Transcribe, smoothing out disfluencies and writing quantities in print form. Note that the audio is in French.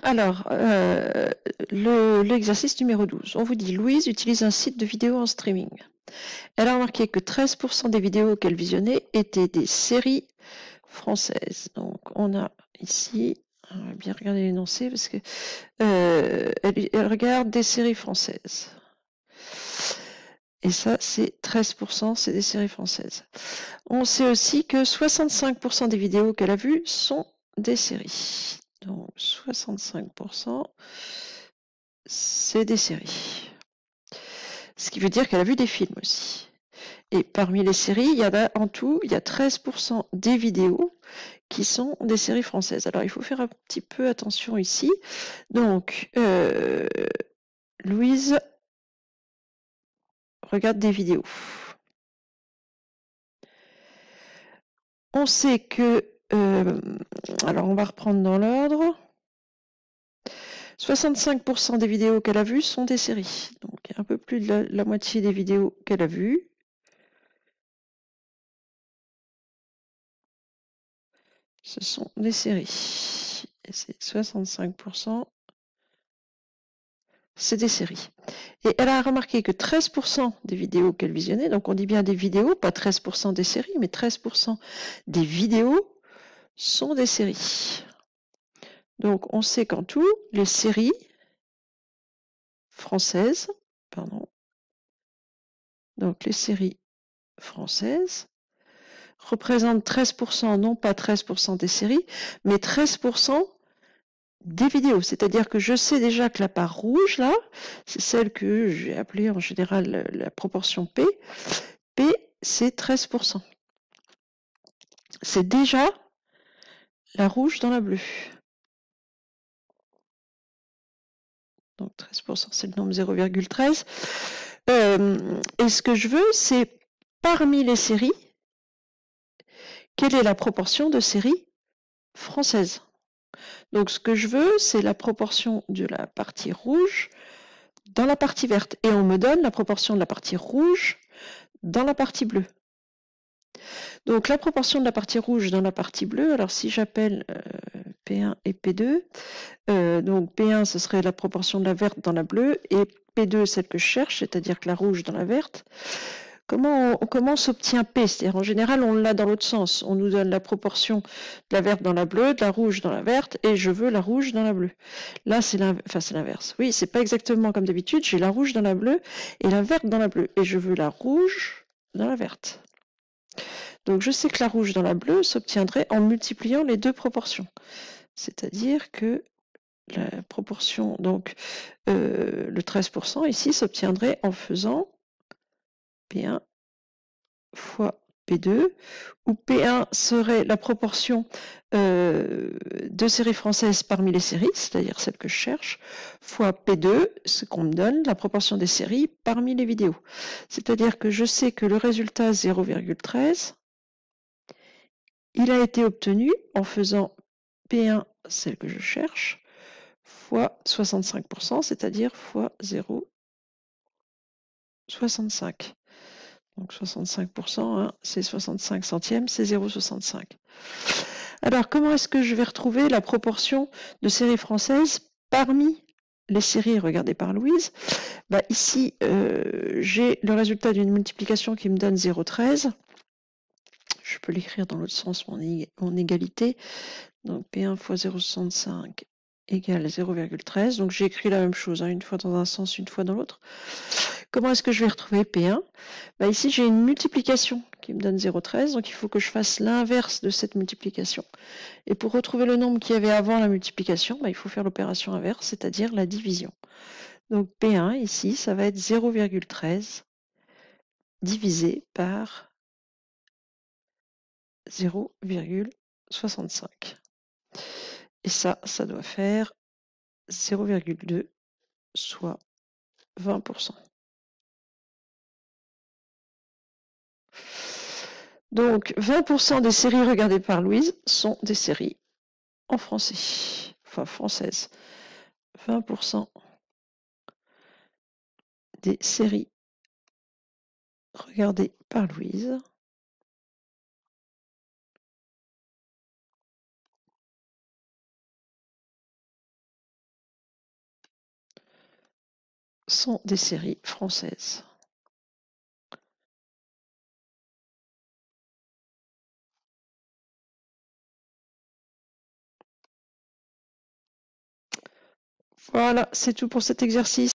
Alors, l'exercice numéro 12. On vous dit, Louise utilise un site de vidéo en streaming. Elle a remarqué que 13% des vidéos qu'elle visionnait étaient des séries françaises. Donc, on a ici, on va bien regarder l'énoncé parce que elle regarde des séries françaises. Et ça, c'est 13%, c'est des séries françaises. On sait aussi que 65% des vidéos qu'elle a vues sont des séries. Donc 65%, c'est des séries. Ce qui veut dire qu'elle a vu des films aussi. Et parmi les séries, il y a en tout, il y a 13% des vidéos qui sont des séries françaises. Alors il faut faire un petit peu attention ici. Donc, Louise regarde des vidéos. On sait que, alors on va reprendre dans l'ordre, 65% des vidéos qu'elle a vues sont des séries. Donc un peu plus de la moitié des vidéos qu'elle a vues. Ce sont des séries. Et c'est 65%, c'est des séries. Et elle a remarqué que 13% des vidéos qu'elle visionnait, donc on dit bien des vidéos, pas 13% des séries, mais 13% des vidéos sont des séries. Donc on sait qu'en tout, les séries françaises, donc les séries françaises représentent 13%, non pas 13% des séries, mais 13% des vidéos. C'est-à-dire que je sais déjà que la part rouge, là, c'est celle que j'ai appelée en général la proportion P. P, c'est 13%. C'est déjà la rouge dans la bleue. Donc 13%, c'est le nombre 0,13. Et ce que je veux, c'est parmi les séries, quelle est la proportion de séries françaises? Donc ce que je veux, c'est la proportion de la partie rouge dans la partie verte. Et on me donne la proportion de la partie rouge dans la partie bleue. Donc la proportion de la partie rouge dans la partie bleue, alors si j'appelle P1 et P2, donc P1 ce serait la proportion de la verte dans la bleue et P2 celle que je cherche, c'est-à-dire que la rouge dans la verte. Comment s'obtient P? C'est-à-dire en général on l'a dans l'autre sens, on nous donne la proportion de la verte dans la bleue, de la rouge dans la verte et je veux la rouge dans la bleue. Là c'est l'inverse. Oui, c'est pas exactement comme d'habitude, j'ai la rouge dans la bleue et la verte dans la bleue et je veux la rouge dans la verte. Donc je sais que la rouge dans la bleue s'obtiendrait en multipliant les deux proportions. C'est-à-dire que la proportion, donc le 13% ici s'obtiendrait en faisant P1 fois P2, où P1 serait la proportion de séries françaises parmi les séries, c'est-à-dire celle que je cherche, fois P2, ce qu'on me donne, la proportion des séries parmi les vidéos. C'est-à-dire que je sais que le résultat 0,13, il a été obtenu en faisant P1, celle que je cherche, fois 65%, c'est-à-dire fois 0,65. Donc 65%, hein, c'est 65 centièmes, c'est 0,65. Alors, comment est-ce que je vais retrouver la proportion de séries françaises parmi les séries regardées par Louise? Ici, j'ai le résultat d'une multiplication qui me donne 0,13. Je peux l'écrire dans l'autre sens, mon égalité. Donc P1 fois 0,65 égale 0,13. Donc j'ai écrit la même chose, hein, une fois dans un sens, une fois dans l'autre. Comment est-ce que je vais retrouver P1? Ici, j'ai une multiplication qui me donne 0,13, donc il faut que je fasse l'inverse de cette multiplication. Et pour retrouver le nombre qu'il y avait avant la multiplication, il faut faire l'opération inverse, c'est-à-dire la division. Donc P1, ici, ça va être 0,13 divisé par 0,65. Et ça doit faire 0,2, soit 20%. Donc 20% des séries regardées par Louise sont des séries en français, enfin françaises. 20% des séries regardées par Louise sont des séries françaises. Voilà, c'est tout pour cet exercice.